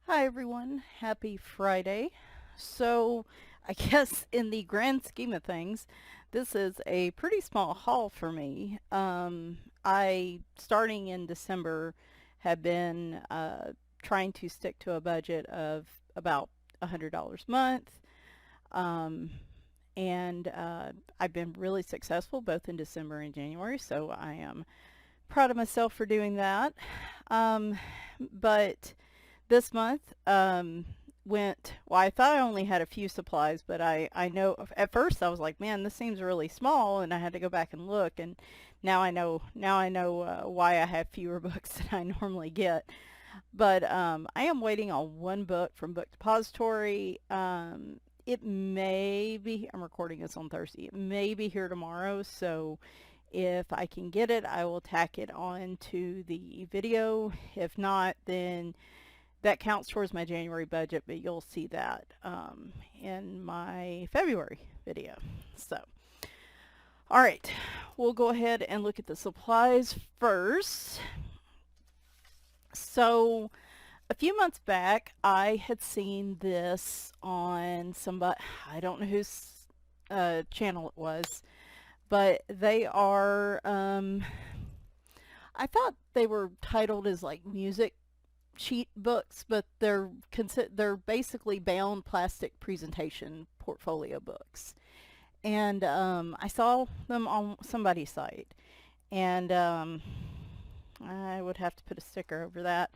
Hi everyone, happy Friday. So I guess in the grand scheme of things, this is a pretty small haul for me. I, starting in December, have been trying to stick to a budget of about $100 a month. Um, and I've been really successful both in December and January, so I am proud of myself for doing that. But this month well, I thought I only had a few supplies, but I know at first I was like, man, this seems really small, and I had to go back and look, and now I know why I have fewer books than I normally get. But I am waiting on one book from Book Depository. It may be, I'm recording this on Thursday, it may be here tomorrow, so if I can get it, I will tack it on to the video. If not, then that counts towards my January budget, but you'll see that in my February video. So, all right, we'll go ahead and look at the supplies first. So, a few months back, I had seen this on somebody, I don't know whose channel it was, but they are, I thought they were titled as like music sheet books, but they're basically bound plastic presentation portfolio books. And I saw them on somebody's site, and I would have to put a sticker over that.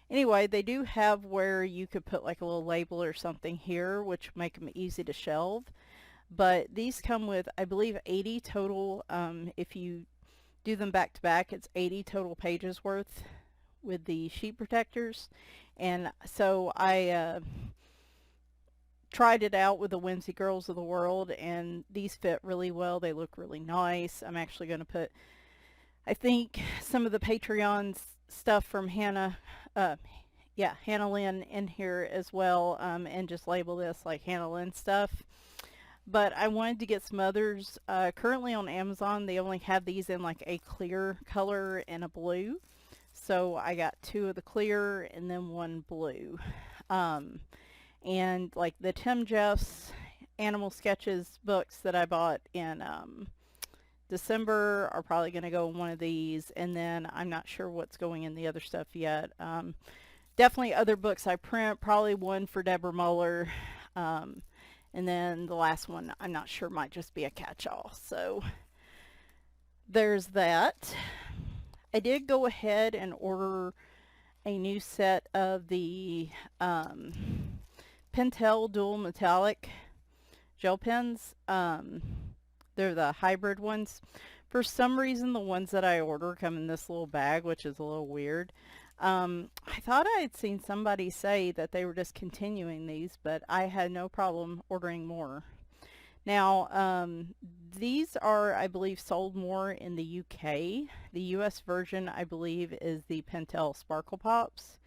Anyway, they do have where you could put like a little label or something here, which make them easy to shelve. But these come with, I believe, 80 total. If you do them back to back, it's 80 total pages worth with the sheet protectors. And so I tried it out with the Whimsy Girls of the World, and these fit really well. They look really nice. I'm actually going to put, I think, some of the Patreon stuff from Hannah Lynn in here as well, and just label this like Hannah Lynn stuff. But I wanted to get some others. Currently on Amazon, they only have these in like a clear color and a blue. So I got two of the clear and then one blue. And like the Tim Jeff's Animal Sketches books that I bought in December are probably going to go in one of these. And then I'm not sure what's going in the other stuff yet. Definitely other books I print, probably one for Deborah Muller. And then the last one, I'm not sure, might just be a catch-all. So there's that. I did go ahead and order a new set of the Pentel dual metallic gel pens. They're the hybrid ones. For some reason, the ones that I order come in this little bag, which is a little weird. I thought I had seen somebody say that they were discontinuing these, but I had no problem ordering more. Now, these are, I believe, sold more in the UK. The US version, I believe, is the Pentel Sparkle Pops.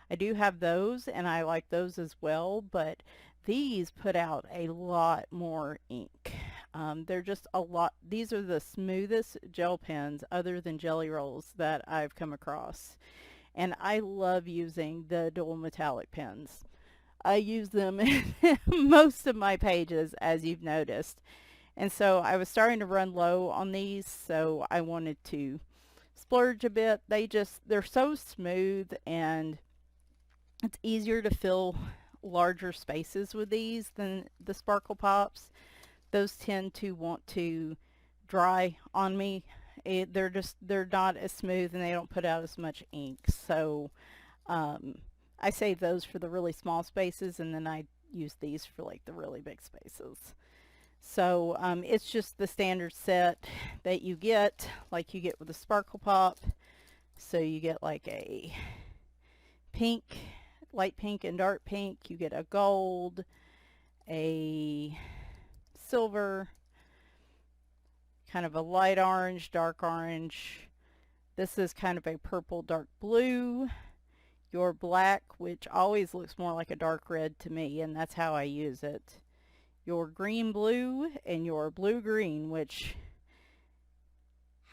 I do have those, and I like those as well, but these put out a lot more ink. They're just a lot, these are the smoothest gel pens other than Jelly Rolls that I've come across. And I love using the dual metallic pens. I use them in most of my pages, as you've noticed. And so I was starting to run low on these, so I wanted to splurge a bit. They're so smooth, and it's easier to fill larger spaces with these than the Sparkle Pops. Those tend to want to dry on me. They're not as smooth, and they don't put out as much ink. So I save those for the really small spaces, and then I use these for like the really big spaces. So it's just the standard set that you get, like you get with the Sparkle Pop. So you get like a pink, light pink and dark pink. You get a gold, a silver, kind of a light orange, dark orange. This is kind of a purple, dark blue. Your black, which always looks more like a dark red to me, and that's how I use it. your green blue and your blue green, which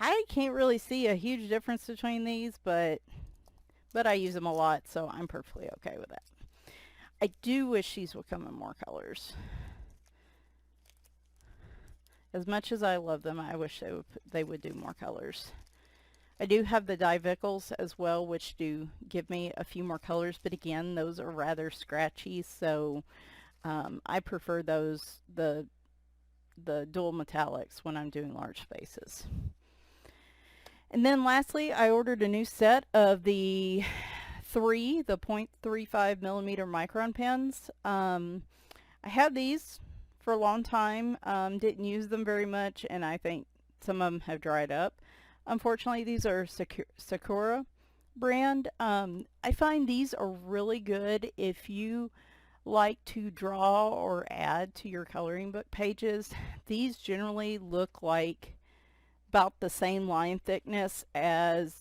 I can't really see a huge difference between these, but I use them a lot, so I'm perfectly okay with that. I do wish these would come in more colors. As much as I love them, I wish they would do more colors. I do have the Divicals as well, which do give me a few more colors, but again, those are rather scratchy, so I prefer those, the dual metallics, when I'm doing large spaces. And then lastly, I ordered a new set of the 0.35 millimeter Micron pens. I had these for a long time, didn't use them very much, and I think some of them have dried up. Unfortunately, these are Sakura brand. I find these are really good if you like to draw or add to your coloring book pages. These generally look like about the same line thickness as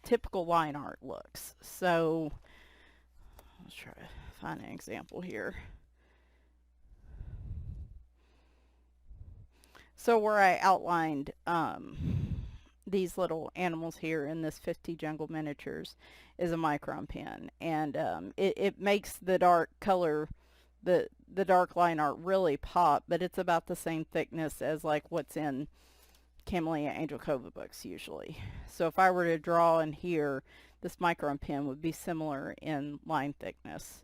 typical line art looks. So let's try to find an example here. So where I outlined these little animals here in this 50 Jungle Miniatures is a Micron pen, and it makes the dark color, the dark line art really pop, but it's about the same thickness as like what's in Camellia Angel Cova books usually. So if I were to draw in here, this Micron pen would be similar in line thickness.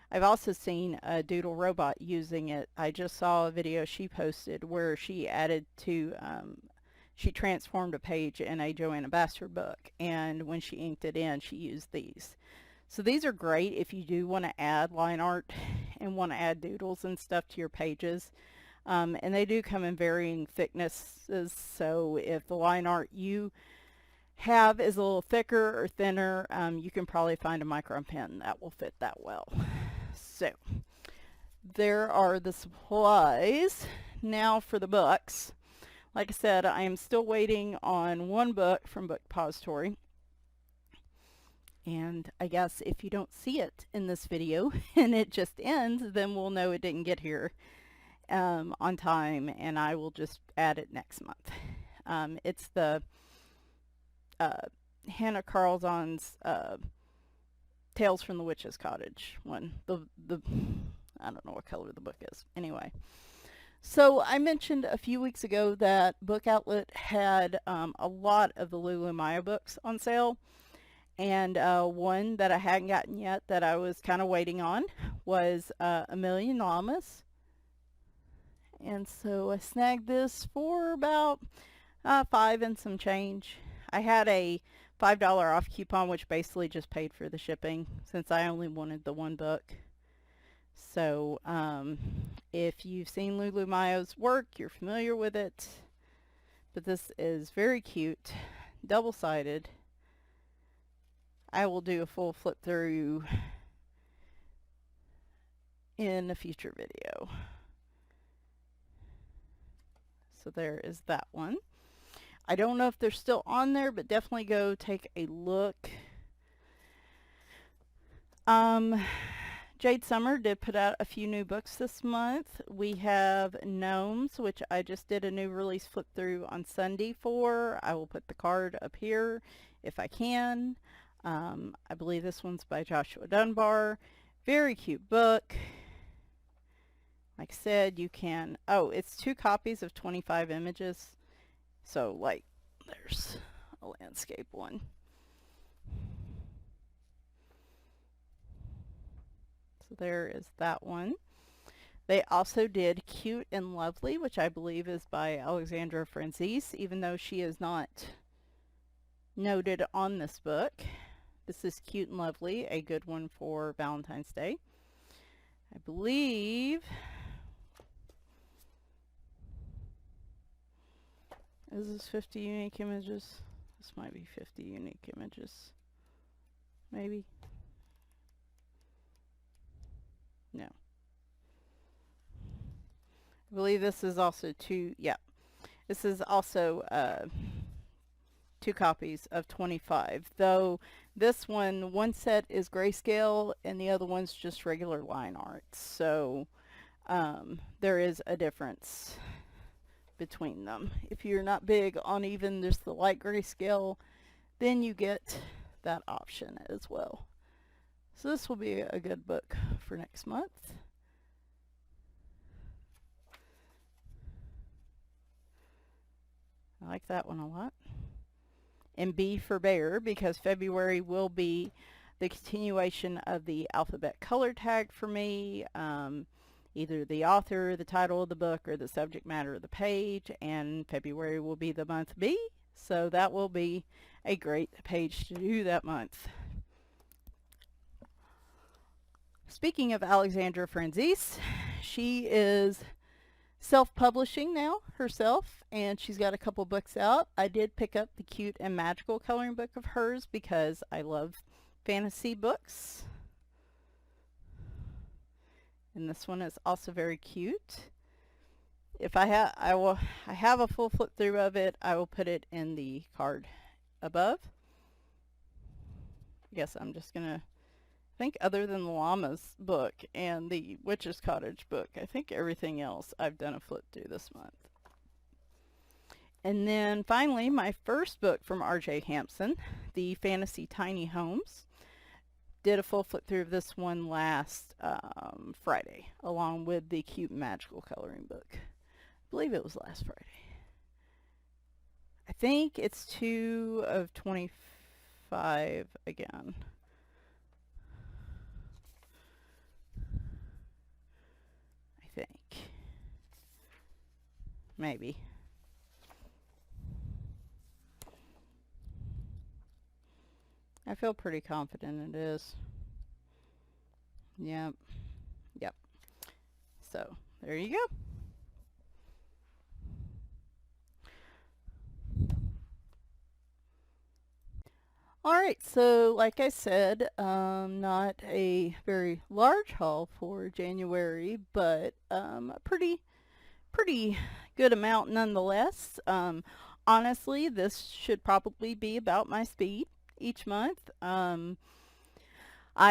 I've also seen a Doodle Robot using it. I just saw a video she posted where she added to, she transformed a page in a Joanna Bastard book, and when she inked it in, she used these. So these are great if you do want to add line art and want to add doodles and stuff to your pages. And they do come in varying thicknesses, so if the line art you have is a little thicker or thinner, you can probably find a Micron pen that will fit that well. So there are the supplies. Now for the books. Like I said, I am still waiting on one book from Book Depository. And I guess if you don't see it in this video and it just ends, then we'll know it didn't get here on time, and I will just add it next month. It's the Hannah Carlson's Tales from the Witch's Cottage one. I don't know what color the book is. Anyway, so I mentioned a few weeks ago that Book Outlet had a lot of the Lulu Mayo books on sale, and one that I hadn't gotten yet that I was kind of waiting on was A Million Llamas. And so I snagged this for about $5 and some change. I had a $5 off coupon, which basically just paid for the shipping since I only wanted the one book. So if you've seen Lulu Mayo's work, you're familiar with it. But this is very cute, double-sided. I will do a full flip through in a future video. So there is that one. I don't know if they're still on there, but definitely go take a look. Jade Summer did put out a few new books this month. We have Gnomes, which I just did a new release flip through on Sunday for. I will put the card up here if I can. I believe this one's by Joshua Dunbar. Very cute book. Like I said, you can, it's 2 copies of 25 images. So, like, there's a landscape one. So there is that one. They also did Cute and Lovely, which I believe is by Alexandra Franzese, even though she is not noted on this book. This is Cute and Lovely, a good one for Valentine's Day. I believe... Is this 50 unique images? This might be 50 unique images. Maybe. No. I believe this is also this is also 2 copies of 25. Though this one set is grayscale and the other one's just regular line art. So there is a difference between them. If you're not big on even just the light grayscale, then you get that option as well. So this will be a good book for next month. I like that one a lot. And B for Bear, because February will be the continuation of the alphabet color tag for me. Either the author, the title of the book, or the subject matter of the page. And February will be the month B, so that will be a great page to do that month. Speaking of Alexandra Franzese, she is self-publishing now herself, and she's got a couple books out. I did pick up the Cute and Magical coloring book of hers because I love fantasy books. And this one is also very cute. If I have a full flip through of it, I will put it in the card above. I guess I'm just gonna, I think other than the Llamas book and the Witch's Cottage book, I think everything else I've done a flip through this month. And then finally, my first book from R.J. Hampson, the Fantasy Tiny Homes. Did a full flip through of this one last Friday, along with the Cute and Magical coloring book. I believe it was last Friday. I think it's 2 of 25 again. I think. Maybe. I feel pretty confident it is. Yep. Yep. So, there you go. Alright, so like I said, not a very large haul for January, but a pretty good amount nonetheless. Honestly, this should probably be about my speed each month. I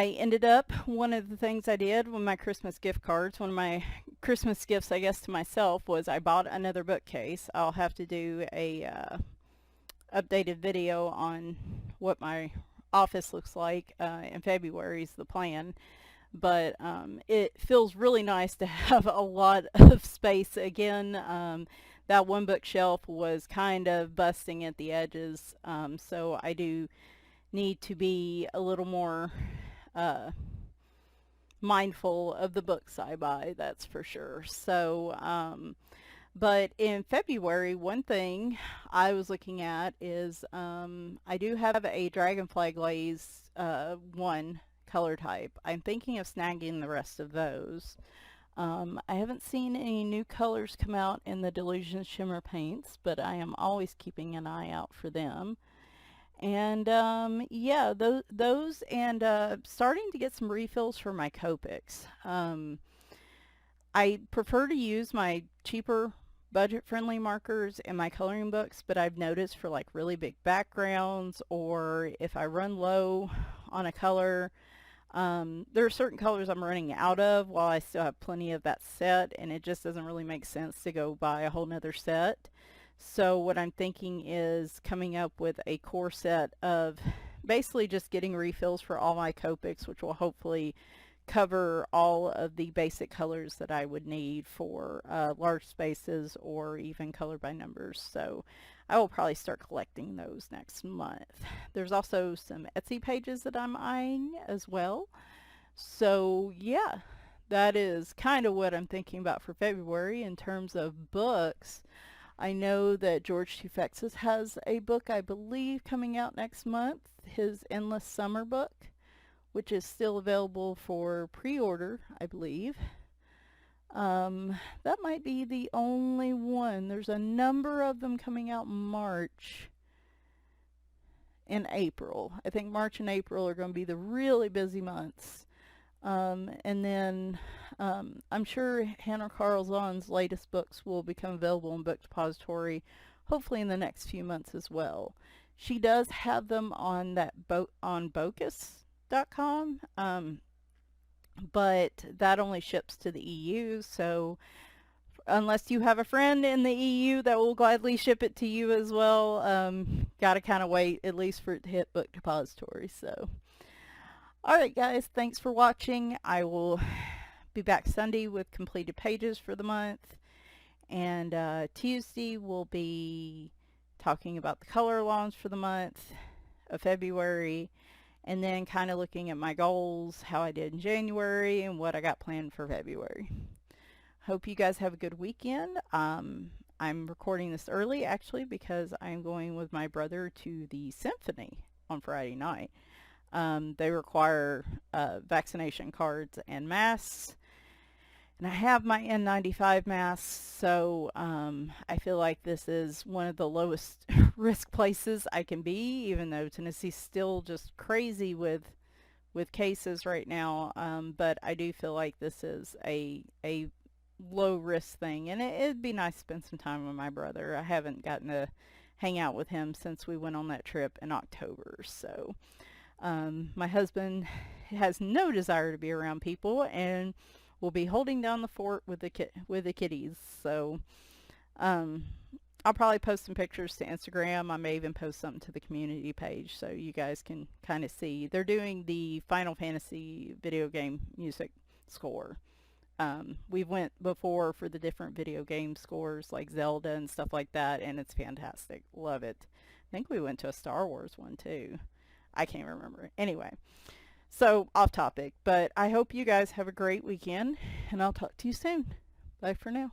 ended up, one of the things I did with my Christmas gift cards, one of my Christmas gifts, I guess, to myself was I bought another bookcase. I'll have to do a updated video on what my office looks like in February is the plan. But it feels really nice to have a lot of space again. That one bookshelf was kind of busting at the edges, so I do need to be a little more mindful of the books I buy, that's for sure. So, but in February, one thing I was looking at is I do have a Dragonfly Glaze one color type. I'm thinking of snagging the rest of those. I haven't seen any new colors come out in the Delusion Shimmer paints, but I am always keeping an eye out for them. And yeah, those and starting to get some refills for my Copics. I prefer to use my cheaper budget-friendly markers in my coloring books, but I've noticed for like really big backgrounds, or if I run low on a color, there are certain colors I'm running out of while I still have plenty of that set, and it just doesn't really make sense to go buy a whole nother set. So what I'm thinking is coming up with a core set of basically just getting refills for all my Copics, which will hopefully cover all of the basic colors that I would need for large spaces or even color by numbers. So I will probably start collecting those next month. There's also some Etsy pages that I'm eyeing as well. So yeah, that is kind of what I'm thinking about for February in terms of books. I know that George Tufexis has a book, I believe, coming out next month, his Endless Summer book, which is still available for pre-order, I believe. That might be the only one. There's a number of them coming out in March and April. I think March and April are going to be the really busy months. And then I'm sure Hannah Carlson's latest books will become available in Book Depository, hopefully in the next few months as well. She does have them on that on Bocus.com. but that only ships to the EU, so unless you have a friend in the EU that will gladly ship it to you as well, gotta kind of wait at least for it to hit Book Depository. So, alright guys, thanks for watching. I will be back Sunday with completed pages for the month, and Tuesday we'll be talking about the color alarms for the month of February, and then kind of looking at my goals, how I did in January, and what I got planned for February. Hope you guys have a good weekend. I'm recording this early actually because I'm going with my brother to the symphony on Friday night. They require vaccination cards and masks, and I have my N95 mask, so I feel like this is one of the lowest risk places I can be, even though Tennessee's still just crazy with cases right now. But I do feel like this is a low risk thing, and it'd be nice to spend some time with my brother. I haven't gotten to hang out with him since we went on that trip in October. So my husband has no desire to be around people, and will be holding down the fort with the kitties. So I'll probably post some pictures to Instagram. I may even post something to the community page so you guys can kind of see. They're doing the Final Fantasy video game music score. We went before for the different video game scores like Zelda and stuff like that, and it's fantastic. Love it. I think we went to a Star Wars one too. I can't remember. Anyway, so off topic, but I hope you guys have a great weekend, and I'll talk to you soon. Bye for now.